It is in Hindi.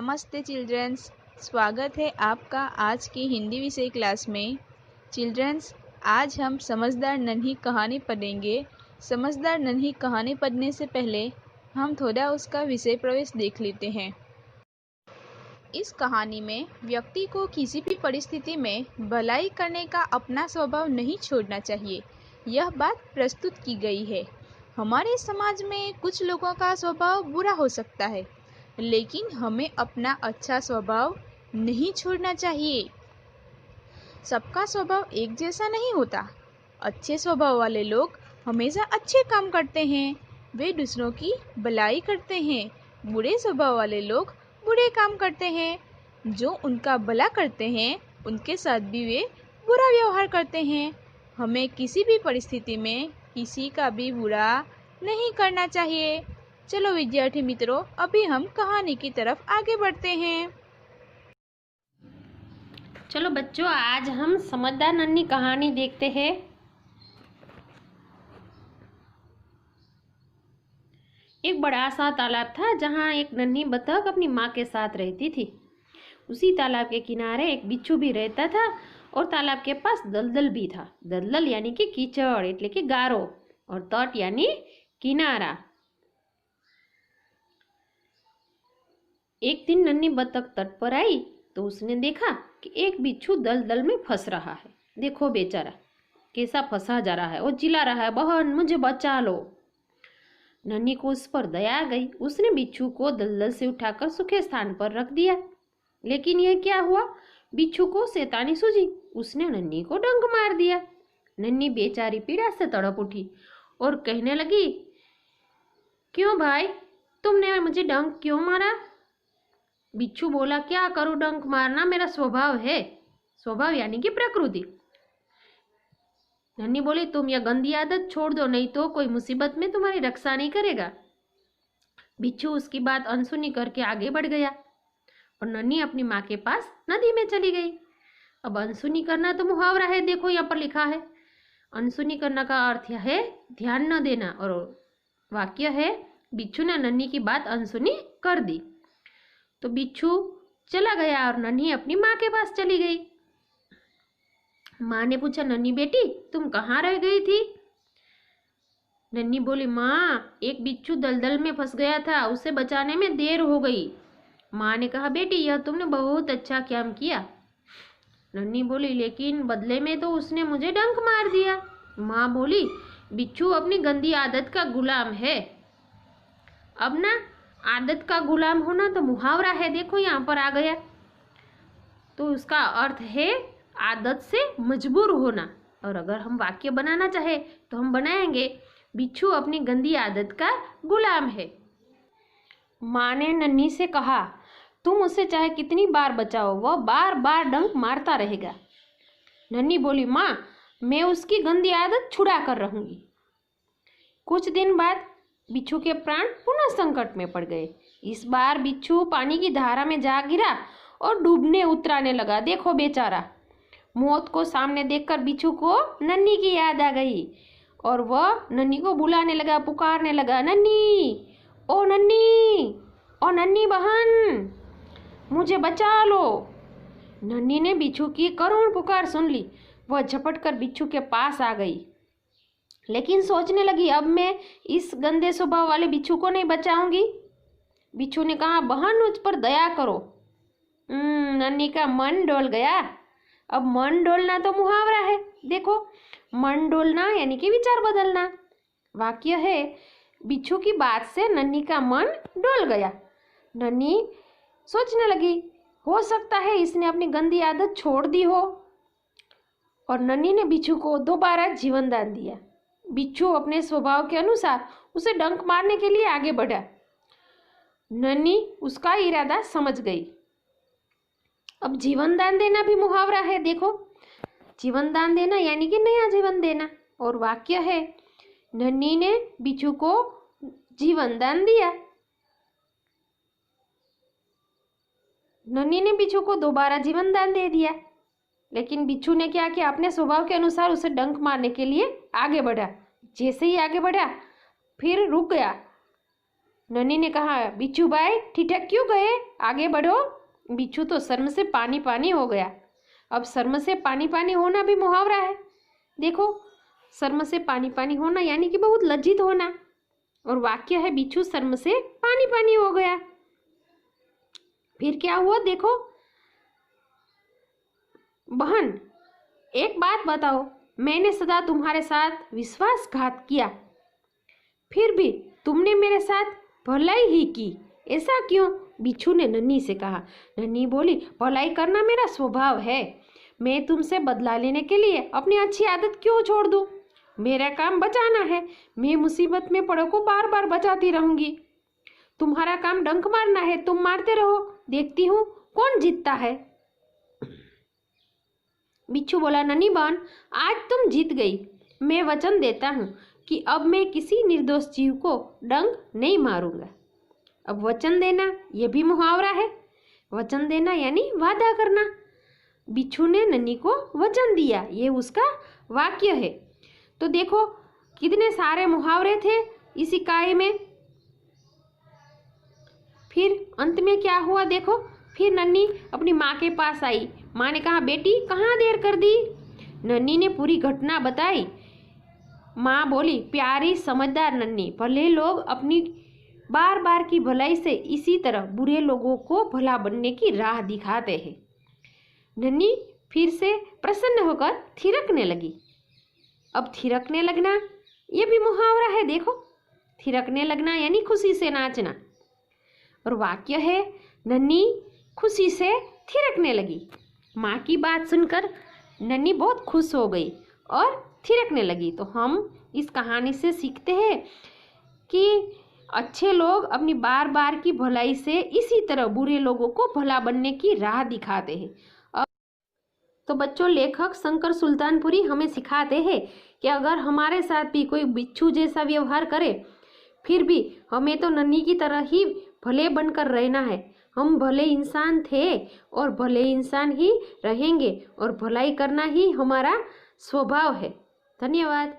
नमस्ते चिल्ड्रंस, स्वागत है आपका आज की हिंदी विषय क्लास में। चिल्ड्रंस, आज हम समझदार नन्ही कहानी पढ़ेंगे। समझदार नन्ही कहानी पढ़ने से पहले हम थोड़ा उसका विषय प्रवेश देख लेते हैं। इस कहानी में व्यक्ति को किसी भी परिस्थिति में भलाई करने का अपना स्वभाव नहीं छोड़ना चाहिए, यह बात प्रस्तुत की गई है। हमारे समाज में कुछ लोगों का स्वभाव बुरा हो सकता है, लेकिन हमें अपना अच्छा स्वभाव नहीं छोड़ना चाहिए। सबका स्वभाव एक जैसा नहीं होता। अच्छे स्वभाव वाले लोग हमेशा अच्छे काम करते हैं, वे दूसरों की भलाई करते हैं। बुरे स्वभाव वाले लोग बुरे काम करते हैं। जो उनका भला करते हैं, उनके साथ भी वे बुरा व्यवहार करते हैं। हमें किसी भी परिस्थिति में किसी का भी बुरा नहीं करना चाहिए। चलो विद्यार्थी मित्रों, अभी हम कहानी की तरफ आगे बढ़ते हैं। चलो बच्चों, आज हम समझदार नन्ही कहानी देखते हैं। एक बड़ा सा तालाब था जहाँ एक नन्ही बतख अपनी माँ के साथ रहती थी। उसी तालाब के किनारे एक बिच्छू भी रहता था और तालाब के पास दलदल भी था। दलदल यानी कि कीचड़ એટલે કે गारो और तट यानी किनारा। एक दिन नन्ही बतख तट पर आई तो उसने देखा कि एक बिच्छू दलदल में फंस रहा है। देखो बेचारा कैसा फंसा जा रहा है और चिल्ला रहा है, बहन मुझे बचा लो। नन्ही को उस पर दया आ गई। उसने बिच्छू को दलदल से उठाकर सूखे स्थान पर रख दिया। लेकिन यह क्या हुआ, बिच्छू को शैतानी सूझी। उसने नन्ही को डंक मार दिया। नन्ही बेचारी पीड़ा से तड़प उठी और कहने लगी, क्यों भाई, तुमने मुझे डंक क्यों मारा? बिच्छू बोला, क्या करूं, डंक मारना मेरा स्वभाव है। स्वभाव यानी कि प्रकृति। नन्ही बोली, तुम यह गंदी आदत छोड़ दो, नहीं तो कोई मुसीबत में तुम्हारी रक्षा नहीं करेगा। बिच्छू उसकी बात अनसुनी करके आगे बढ़ गया और नन्ही अपनी माँ के पास नदी में चली गई। अब अनसुनी करना तो मुहावरा है, देखो यहाँ पर लिखा है। अनसुनी करना का अर्थ है ध्यान न देना, और वाक्य है बिच्छू ने नन्ही की बात अनसुनी कर दी। तो बिच्छू चला गया और नन्ही अपनी माँ के पास चली गई। माँ ने पूछा, नन्ही बेटी तुम कहाँ रह गई थी? नन्ही बोली, माँ एक बिच्छू दलदल में फंस गया था, उसे बचाने में देर हो गई। माँ ने कहा, बेटी यह तुमने बहुत अच्छा काम किया। नन्ही बोली, लेकिन बदले में तो उसने मुझे डंक मार दिया। माँ बोली, बिच्छू अपनी गंदी आदत का गुलाम है। अब ना आदत का गुलाम होना तो मुहावरा है, देखो यहाँ पर आ गया। तो उसका अर्थ है आदत से मजबूर होना। और अगर हम वाक्य बनाना चाहे तो हम बनाएंगे, बिच्छू अपनी गंदी आदत का गुलाम है। माँ ने नन्ही से कहा, तुम उसे चाहे कितनी बार बचाओ, वह बार बार डंक मारता रहेगा। नन्ही बोली, माँ मैं उसकी गंदी आदत छुड़ा कर रहूंगी। कुछ दिन बाद बिच्छू के प्राण पुनः संकट में पड़ गए। इस बार बिच्छू पानी की धारा में जा गिरा और डूबने उतराने लगा। देखो बेचारा, मौत को सामने देखकर बिच्छू को नन्ही की याद आ गई और वह नन्ही को बुलाने लगा, पुकारने लगा, नन्ही, ओ नन्ही, ओ नन्ही बहन मुझे बचा लो। नन्ही ने बिच्छू की करुण पुकार सुन ली। वह झपट कर बिच्छू के पास आ गई, लेकिन सोचने लगी, अब मैं इस गंदे स्वभाव वाले बिच्छू को नहीं बचाऊंगी। बिच्छू ने कहा, बहन मुझ पर दया करो। नन्ही का मन डोल गया। अब मन डोलना तो मुहावरा है, देखो मन डोलना यानी कि विचार बदलना। वाक्य है, बिच्छू की बात से नन्ही का मन डोल गया। नन्ही सोचने लगी, हो सकता है इसने अपनी गंदी आदत छोड़ दी हो। और नन्ही ने बिच्छू को दोबारा जीवन दान दिया। बिच्छू अपने स्वभाव के अनुसार उसे डंक मारने के लिए आगे बढ़ा। नन्ही उसका इरादा समझ गई। अब जीवन दान देना भी मुहावरा है, देखो जीवन दान देना यानी कि नया जीवन देना। और वाक्य है, नन्ही ने बिच्छू को जीवन दान दिया। नन्ही ने बिच्छू को दोबारा जीवन दान दे दिया, लेकिन बिच्छू ने क्या किया, अपने स्वभाव के अनुसार उसे डंक मारने के लिए आगे बढ़ा। जैसे ही आगे बढ़ा फिर रुक गया। नन्ही ने कहा, बिच्छू भाई ठिठक क्यों गए, आगे बढ़ो। बिच्छू तो शर्म से पानी पानी हो गया। अब शर्म से पानी पानी होना भी मुहावरा है। देखो, शर्म से पानी पानी होना यानी कि बहुत लज्जित होना, और वाक्य है बिच्छू शर्म से पानी पानी हो गया। फिर क्या हुआ देखो, बहन एक बात बताओ, मैंने सदा तुम्हारे साथ विश्वासघात किया, फिर भी तुमने मेरे साथ भलाई ही की, ऐसा क्यों? बिच्छू ने नन्ही से कहा। नन्ही बोली, भलाई करना मेरा स्वभाव है, मैं तुमसे बदला लेने के लिए अपनी अच्छी आदत क्यों छोड़ दूं? मेरा काम बचाना है, मैं मुसीबत में पड़ो को बार बार बचाती रहूंगी। तुम्हारा काम डंक मारना है, तुम मारते रहो, देखती हूँ कौन जीतता है। बिच्छू बोला, नन्ही बहन आज तुम जीत गई, मैं वचन देता हूँ कि अब मैं किसी निर्दोष जीव को डंक नहीं मारूंगा। अब वचन देना यह भी मुहावरा है, वचन देना यानी वादा करना। बिच्छू ने नन्ही को वचन दिया, ये उसका वाक्य है। तो देखो कितने सारे मुहावरे थे इस इकाई में। फिर अंत में क्या हुआ देखो, फिर नन्ही अपनी माँ के पास आई। माँ ने कहा, बेटी कहाँ देर कर दी? नन्ही ने पूरी घटना बताई। माँ बोली, प्यारी समझदार नन्ही, भले लोग अपनी बार बार की भलाई से इसी तरह बुरे लोगों को भला बनने की राह दिखाते हैं। नन्ही फिर से प्रसन्न होकर थिरकने लगी। अब थिरकने लगना ये भी मुहावरा है देखो, थिरकने लगना यानी खुशी से नाचना। और वाक्य है, नन्ही खुशी से थिरकने लगी। माँ की बात सुनकर नन्ही बहुत खुश हो गई और थिरकने लगी। तो हम इस कहानी से सीखते हैं कि अच्छे लोग अपनी बार बार की भलाई से इसी तरह बुरे लोगों को भला बनने की राह दिखाते हैं। तो बच्चों, लेखक शंकर सुल्तानपुरी हमें सिखाते हैं कि अगर हमारे साथ भी कोई बिच्छू जैसा व्यवहार करे, फिर भी हमें तो नन्ही की तरह ही भले बनकर रहना है। हम भले इंसान थे और भले इंसान ही रहेंगे, और भलाई करना ही हमारा स्वभाव है। धन्यवाद।